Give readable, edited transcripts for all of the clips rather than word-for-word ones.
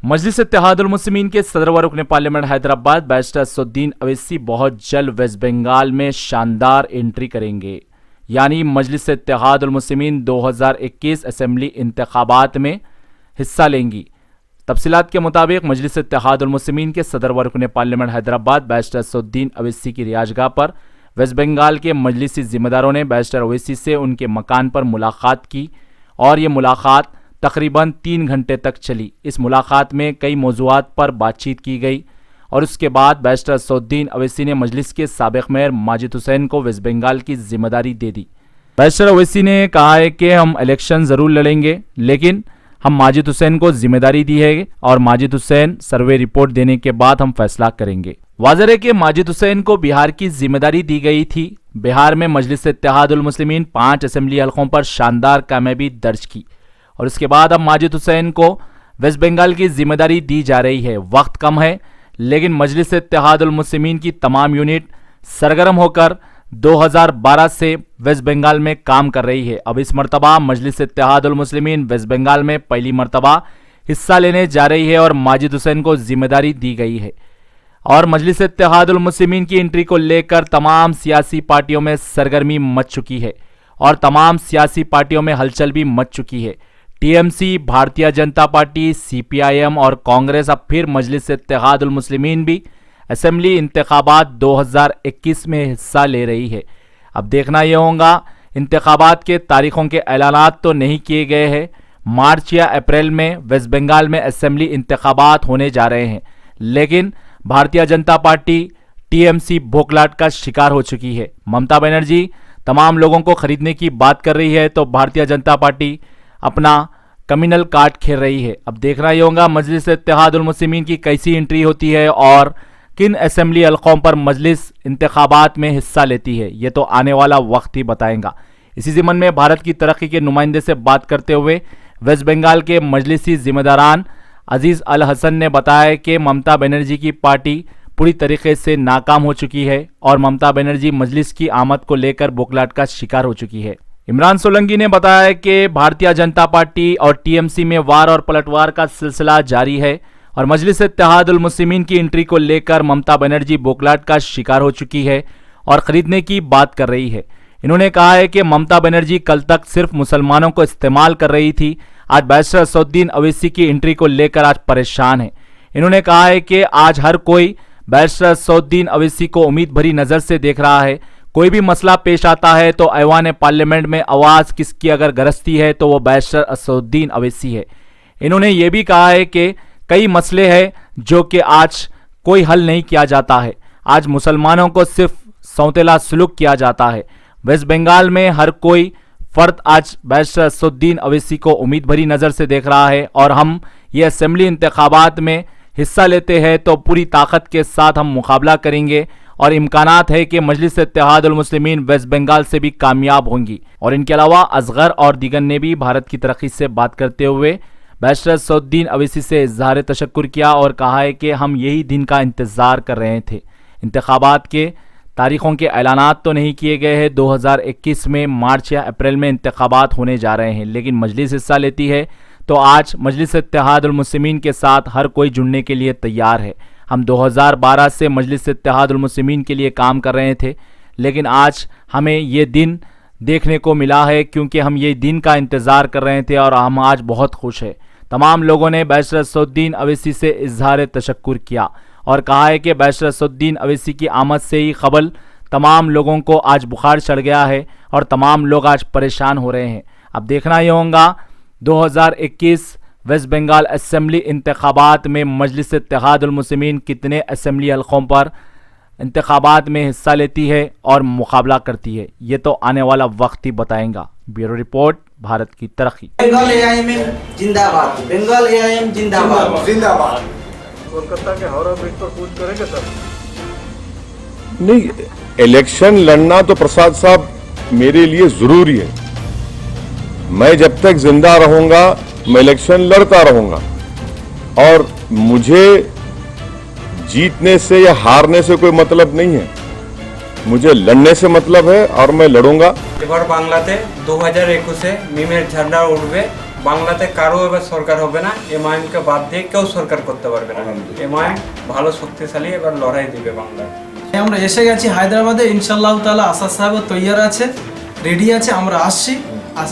मजलिस इत्तेहादुल मुस्लिमीन के सदर व रुकन पार्लियामेंट हैदराबाद बैरिस्टर असदुद्दीन अवैसी बहुत जल्द वेस्ट बंगाल में शानदार एंट्री करेंगे। यानी मजलिस इत्तेहादुल मुस्लिमीन 2021 असेंबली इंतखाबात में हिस्सा लेंगी। तफसीलात के मुताबिक मजलिस इत्तेहादुल मुस्लिमीन के सदर व रुकन पार्लियामेंट हैदराबाद बैरिस्टर असदुद्दीन अवैसी की रिहाइशगाह पर वेस्ट बंगाल के मजलिसी जिम्मेदारों ने बैरिस्टर अवैसी से उनके मकान पर मुलाकात की और ये मुलाकात तकरीबन 3 घंटे तक चली। इस मुलाकात में कई मौज़ूआत पर बातचीत की गई और उसके बाद बैरिस्टर असदुद्दीन अवैसी ने मजलिस के साबिक़ मेयर माजिद हुसैन को वेस्ट बंगाल की जिम्मेदारी दे दी। बैरिस्टर अवैसी ने कहा है कि हम इलेक्शन ज़रूर लड़ेंगे, लेकिन हम माजिद हुसैन को जिम्मेदारी दी है और माजिद हुसैन सर्वे रिपोर्ट देने के बाद हम फैसला करेंगे। वाज़ेह है कि माजिद हुसैन को बिहार की जिम्मेदारी दी गई थी। बिहार में मजलिस इत्तेहादुल मुस्लिमीन 5 असेंबली हलकों पर शानदार कामयाबी दर्ज की और उसके बाद अब माजिद हुसैन को वेस्ट बंगाल की जिम्मेदारी दी जा रही है। वक्त कम है, लेकिन मजलिस इत्तेहादुल मुस्लिमीन की तमाम यूनिट सरगर्म होकर 2012 से वेस्ट बंगाल में काम कर रही है। अब इस मरतबा मजलिस इत्तेहादुल मुस्लिमीन वेस्ट बंगाल में पहली मरतबा हिस्सा लेने जा रही है और माजिद हुसैन को जिम्मेदारी दी गई है। और मजलिस इत्तेहादुल मुस्लिमीन की एंट्री को लेकर तमाम सियासी पार्टियों में सरगर्मी मच चुकी है और तमाम सियासी पार्टियों में हलचल भी मच चुकी है। TMC, Bharatiya Janata party, CPIM और कांग्रेस अब फिर मजलिस इत्तेहादुल मुस्लिमीन भी असेंबली इंतखाबात 2021 में हिस्सा ले रही है। अब देखना यह होगा, इंतखाबात के तारीखों के ऐलानात तो नहीं किए गए हैं। मार्च या अप्रैल में वेस्ट बंगाल में असेंबली इंतखाबात होने जा रहे हैं, लेकिन भारतीय जनता पार्टी टीएमसी भोखलाट का शिकार हो चुकी है। ममता बनर्जी तमाम लोगों को खरीदने की बात कर रही है, तो भारतीय जनता पार्टी अपना कम्युनल कार्ड खेल रही है। अब देखना यह होगा मजलिस इत्तेहादुल मुस्लिमीन की कैसी एंट्री होती है और किन असेंबली हलकों पर मजलिस इंतखाबात में हिस्सा लेती है, ये तो आने वाला वक्त ही बताएगा। इसी ज़िम्मन में भारत की तरक्की के नुमाइंदे से बात करते हुए वेस्ट बंगाल के मजलिसी जिम्मेदारान अजीज़ अल हसन ने बताया कि ममता बनर्जी की पार्टी पूरी तरीके से नाकाम हो चुकी है और ममता बनर्जी मजलिस की आमद को लेकर बोखलाहट का शिकार हो चुकी है। इमरान सोलंकी ने बताया कि भारतीय जनता पार्टी और टीएमसी में वार और पलटवार का सिलसिला जारी है और मजलिस इत्तेहादुल मुस्लिमीन की एंट्री को लेकर ममता बनर्जी बोखलाहट का शिकार हो चुकी है और खरीदने की बात कर रही है। इन्होंने कहा है कि ममता बनर्जी कल तक सिर्फ मुसलमानों को इस्तेमाल कर रही थी, आज बैरिस्टर असदुद्दीन अवैसी की एंट्री को लेकर आज परेशान है। इन्होंने कहा है कि आज हर कोई बैरिस्टर असदुद्दीन अवैसी को उम्मीद भरी नज़र से देख रहा है। कोई भी मसला पेश आता है तो ऐवान पार्लियामेंट में आवाज़ किसकी अगर गरजती है तो वो बैरिस्टर असदुद्दीन अवैसी है। इन्होंने ये भी कहा है कि कई मसले हैं जो कि आज कोई हल नहीं किया जाता है। आज मुसलमानों को सिर्फ सौतेला सलूक किया जाता है। वेस्ट बंगाल में हर कोई फर्द आज बैरिस्टर असदुद्दीन अवैसी को उम्मीद भरी नज़र से देख रहा है और हम ये असेंबली इंतखाबात में हिस्सा लेते हैं तो पूरी ताकत के साथ हम मुकाबला करेंगे और इम्कानात है कि मजलिस इत्तेहादुल मुस्लिमीन वेस्ट बंगाल से भी कामयाब होंगी। और इनके अलावा असगर और दीगर ने भी भारत की तरक्की से बात करते हुए बैरिस्टर असदुद्दीन अवैसी से इज़हार तशक्कुर किया और कहा है कि हम यही दिन का इंतज़ार कर रहे थे। इंतखाबात के तारीखों के ऐलानात तो नहीं किए गए हैं। 2021 में मार्च या अप्रैल में इंतखाबात होने जा रहे हैं, लेकिन मजलिस हिस्सा लेती है तो आज मजलिस इत्तेहादुल मुस्लिमीन के साथ हर कोई जुड़ने के लिए तैयार है। हम 2012 से मजलिस इत्तेहादुल मुस्लिमीन के लिए काम कर रहे थे, लेकिन आज हमें ये दिन देखने को मिला है क्योंकि हम ये दिन का इंतज़ार कर रहे थे और हम आज बहुत खुश हैं। तमाम लोगों ने बैरिस्टर असदुद्दीन अवैसी से इज़हार तशक्कुर किया और कहा है कि बैरिस्टर असदुद्दीन अवैसी की आमद से ही क़बल तमाम लोगों को आज बुखार चढ़ गया है और तमाम लोग आज परेशान हो रहे हैं। अब देखना यह होगा 2021 वेस्ट बंगाल असेंबली इंतखाबात में मजलिस इत्तेहादुल मुस्लिमीन कितने असेंबली हलकों पर इंतखाबात में हिस्सा लेती है और मुकाबला करती है, ये तो आने वाला वक्त ही बताएगा। ब्यूरो रिपोर्ट, भारत की तरक्की। बंगाल एआईएम जिंदाबाद, बंगाल एआईएम जिंदाबाद जिंदाबाद। कोलकाता के हावड़ा ब्रिज पर कूच करेंगे सर? नहीं, इलेक्शन लड़ना तो प्रसाद साहब मेरे लिए जरूरी है। मैं जब तक जिंदा रहूंगा मैं इलेक्शन लड़ता रहूंगा और मुझे जीतने से या हारने से कोई मतलब नहीं है, मुझे लड़ने से मतलब है और मैं लड़ूंगा। এবার বাংলাতে 2021-এ মিমের ঝান্ডা উঠবে, বাংলাতে কারো এবার সরকার হবে না, এমআইএমকে বাদ দিয়ে কেউ সরকার করতে পারবে না। এমআইএম ভালো শক্তিশালী এবার লড়াই দিবে বাংলায়। আমরা এসে গেছি হায়দ্রাবাদে, ইনশাআল্লাহ তাআলা আসাদ সাহেব তৈয়ার আছে, রেডি আছে, আমরা আসছি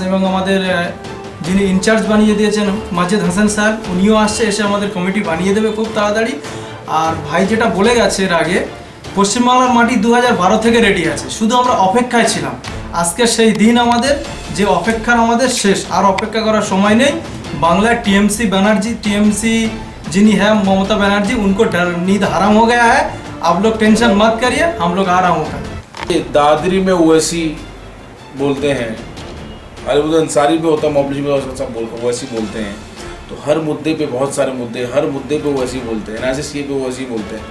এবং আমাদের যিনি ইনচার্জ বানিয়ে দিয়েছেন মাজিদ হাসান সাহেব, উনিও আসছে, এসে আমাদের কমিটি বানিয়ে দেবে খুব তাড়াতাড়ি। আর ভাই যেটা বলে গেছে এর আগে, পশ্চিমবাংলার মাটি 2012 থেকে রেডি আছে, শুধু আমরা অপেক্ষায় ছিলাম। আজকে সেই দিন আমাদের, যে অপেক্ষার আমাদের শেষ, আর অপেক্ষা করার সময় নেই। बांग्ला टीएमसी बनर्जी, टीएमसी जिन्हीं है ममता बनर्जी, उनको नींद हराम हो गया है। आप लोग टेंशन मत करिए, हम लोग आ रहा हूँ। दादरी में ओवैसी बोलते हैं, अलीबुद अंसारी पे होता मोबली में सब ओवैसी बोलते हैं। तो हर मुद्दे पे, बहुत सारे मुद्दे, हर मुद्दे पे ओवैसी बोलते हैं। एनआरसी पे ओवैसी बोलते हैं,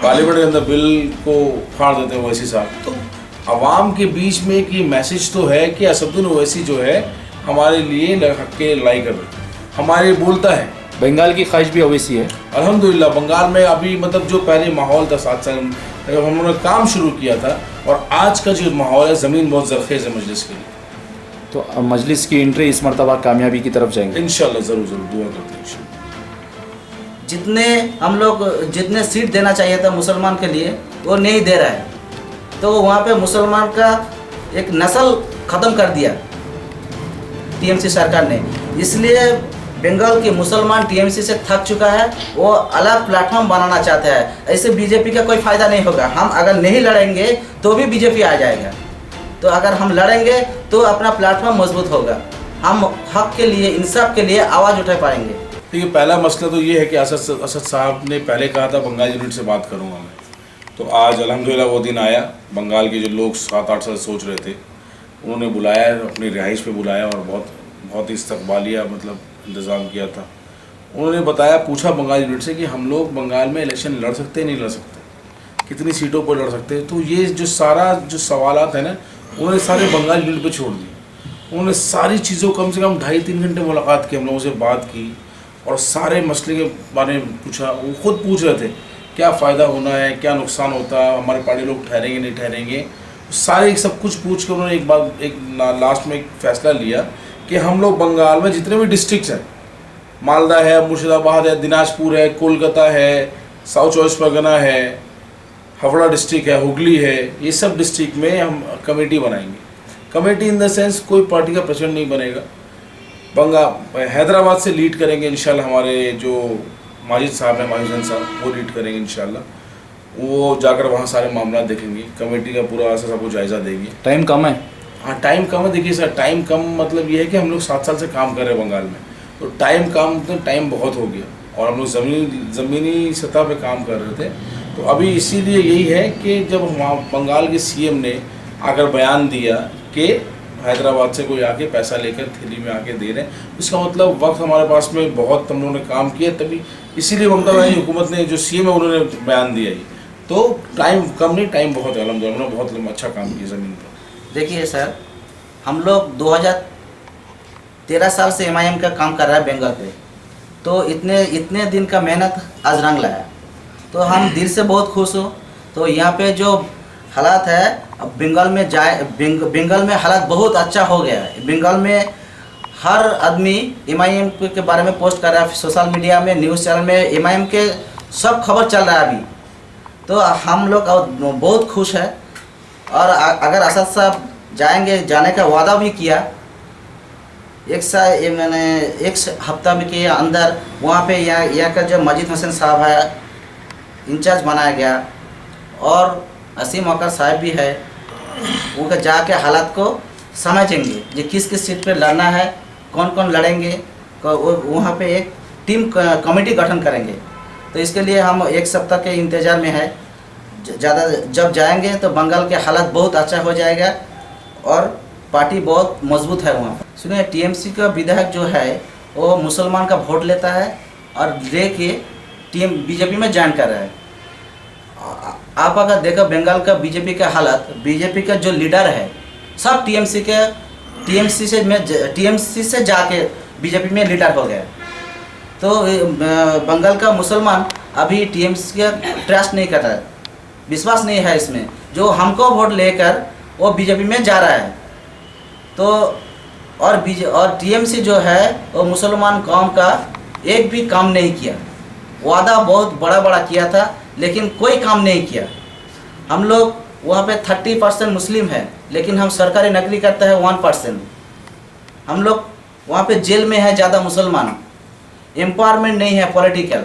पार्लियामेंट के अंदर बिल को फाड़ देते हैं ओवैसी साहब। तो आवाम के बीच में एक ये मैसेज तो है कि असदुद्दीन ओवैसी जो है हमारे लिए हक के लड़ाई कर रहे, हमारे बोलता है। बंगाल की ख्वाहिश भी ओवैसी है। अल्हम्दुलिल्लाह बंगाल में अभी मतलब जो पहले माहौल था 7 साल जब हम लोगों ने काम शुरू किया था, और आज का जो माहौल है, ज़मीन बहुत ज़रखेज़ है मजलिस के लिए। तो मजलिस की एंट्री इस मरतबा कामयाबी की तरफ जाएंगे इंशाल्लाह, ज़रूर ज़रूर दुआ करते हैं इंशाल्लाह। जितने हम लोग जितने सीट देना चाहिए था मुसलमान के लिए वो नहीं दे रहा है। तो वहाँ पे मुसलमान का एक नस्ल ख़त्म कर दिया टीएमसी सरकार ने। इसलिए बंगाल के मुसलमान टीएमसी से थक चुका है, वो अलग प्लेटफॉर्म बनाना चाहता है। ऐसे बीजेपी का कोई फ़ायदा नहीं होगा। हम अगर नहीं लड़ेंगे तो भी बीजेपी आ जाएगा। तो अगर हम लड़ेंगे तो अपना प्लेटफॉर्म मजबूत होगा, हम हक के लिए, इंसाफ के लिए आवाज़ उठा पाएंगे। देखिए पहला मसला तो ये है कि असद साहब ने पहले कहा था बंगाल यूनिट से बात करूँगा मैं। तो आज अल्हम्दुलिल्लाह वो दिन आया। बंगाल के जो लोग 7-8 साल सोच रहे थे, उन्होंने बुलाया, अपनी रिहाइश पे बुलाया और बहुत ही इस्तकबालिया मतलब इंतज़ाम किया था। उन्होंने बताया, पूछा बंगाल यूनिट से कि हम लोग बंगाल में इलेक्शन लड़ सकते हैं, नहीं लड़ सकते, कितनी सीटों पर लड़ सकते हैं। तो ये जो सारा जो सवालात है ना, उन्होंने सारे बंगाल यूनिट पे छोड़ दिए। उन्होंने सारी चीज़ों कम से कम 2.5-3 घंटे मुलाकात की, हम लोगों से बात की और सारे मसले के बारे में पूछा। वो खुद पूछ रहे थे क्या फ़ायदा होना है, क्या नुकसान होता है, हमारे पार्टी लोग ठहरेंगे नहीं ठहरेंगे, सारे सब कुछ पूछ के उन्होंने एक लास्ट में एक फ़ैसला लिया कि हम लोग बंगाल में जितने भी डिस्ट्रिक्ट्स हैं, मालदा है, मुर्शिदाबाद है, दिनाजपुर है, कोलकाता है, साउथ 24 परगना है, हावड़ा डिस्ट्रिक्ट है, हुगली है, ये सब डिस्ट्रिक्ट में हम कमेटी बनाएंगे। कमेटी इन द सेंस कोई पार्टी का प्रेसिडेंट नहीं बनेगा। हैदराबाद से लीड करेंगे इंशाल्लाह, हमारे जो माजिद साहब हैं, माजिद साहब, वो लीड करेंगे इंशाल्लाह। वो जाकर वहाँ सारे मामला देखेंगे, कमेटी का पूरा सबको जायज़ा देंगे। टाइम कम है। हाँ टाइम कम है। देखिए सर, टाइम कम मतलब ये है कि हम लोग 7 साल से काम कर रहे हैं बंगाल में, तो टाइम कम तो टाइम बहुत हो गया और हम लोग ज़मीनी सतह पे काम कर रहे थे। तो अभी इसीलिए यही है कि जब वहाँ बंगाल के सीएम ने आकर बयान दिया कि हैदराबाद से कोई आके पैसा लेकर थैली में आके दे रहे हैं, इसका मतलब वक्त हमारे पास में बहुत, हम लोगों ने काम किया, तभी इसीलिए ममता बनर्जी हुकूमत ने जो सीएम है उन्होंने बयान दिया ही। तो टाइम कम नहीं, टाइम बहुत है। अल्हम्दुलिल्लाह उन्होंने बहुत अच्छा काम किया ज़मीन पर। देखिए सर, हम लोग 2013 साल से एमआईएम का काम कर रहा है बंगाल पे। तो इतने दिन का मेहनत आज रंग लाया, तो हम दिल से बहुत खुश हो। तो यहाँ पे जो हालात है, अब बंगाल में हालात बहुत अच्छा हो गया है। बंगाल में हर आदमी एमआईएम के बारे में पोस्ट कर रहा है, सोशल मीडिया में, न्यूज़ चैनल में एमआईएम के सब खबर चल रहा है अभी। तो हम लोग बहुत खुश है। और अगर असद साहब जाएंगे, जाने का वादा भी किया, एक हफ्ता में के अंदर वहाँ पे यहाँ का जो माजिद हसन साहब है इंचार्ज बनाया गया, और असीम अकर साहब भी है, उनका जाके हालात को समझेंगे कि किस किस सीट पे लड़ना है, कौन कौन लड़ेंगे। वहाँ पे एक टीम कमेटी गठन करेंगे। तो इसके लिए हम 1 सप्ताह के इंतज़ार में है। ज़्यादा जब जाएंगे तो बंगाल के हालात बहुत अच्छा हो जाएगा और पार्टी बहुत मजबूत है वहाँ पर। सुनिए, टीएमसी का विधायक जो है वो मुसलमान का वोट लेता है और लेके बीजेपी में ज्वाइन कर रहा है। आप अगर देखो बंगाल का बीजेपी का हालत, बीजेपी का जो लीडर है सब टीएमसी से जाके बीजेपी में लीडर हो गया। तो बंगाल का मुसलमान अभी टीएमसी का ट्रस्ट नहीं कर रहा है, विश्वास नहीं है इसमें। जो हमको वोट लेकर वो बीजेपी में जा रहा है। तो और टीएमसी जो है वो मुसलमान कौम का एक भी काम नहीं किया। वादा बहुत बड़ा बड़ा किया था लेकिन कोई काम नहीं किया। हम लोग वहाँ पे 30% मुस्लिम है लेकिन हम सरकारी नौकरी करते हैं 1%। हम लोग वहाँ पे जेल में है ज़्यादा मुसलमान। एम्पावरमेंट नहीं है पॉलिटिकल।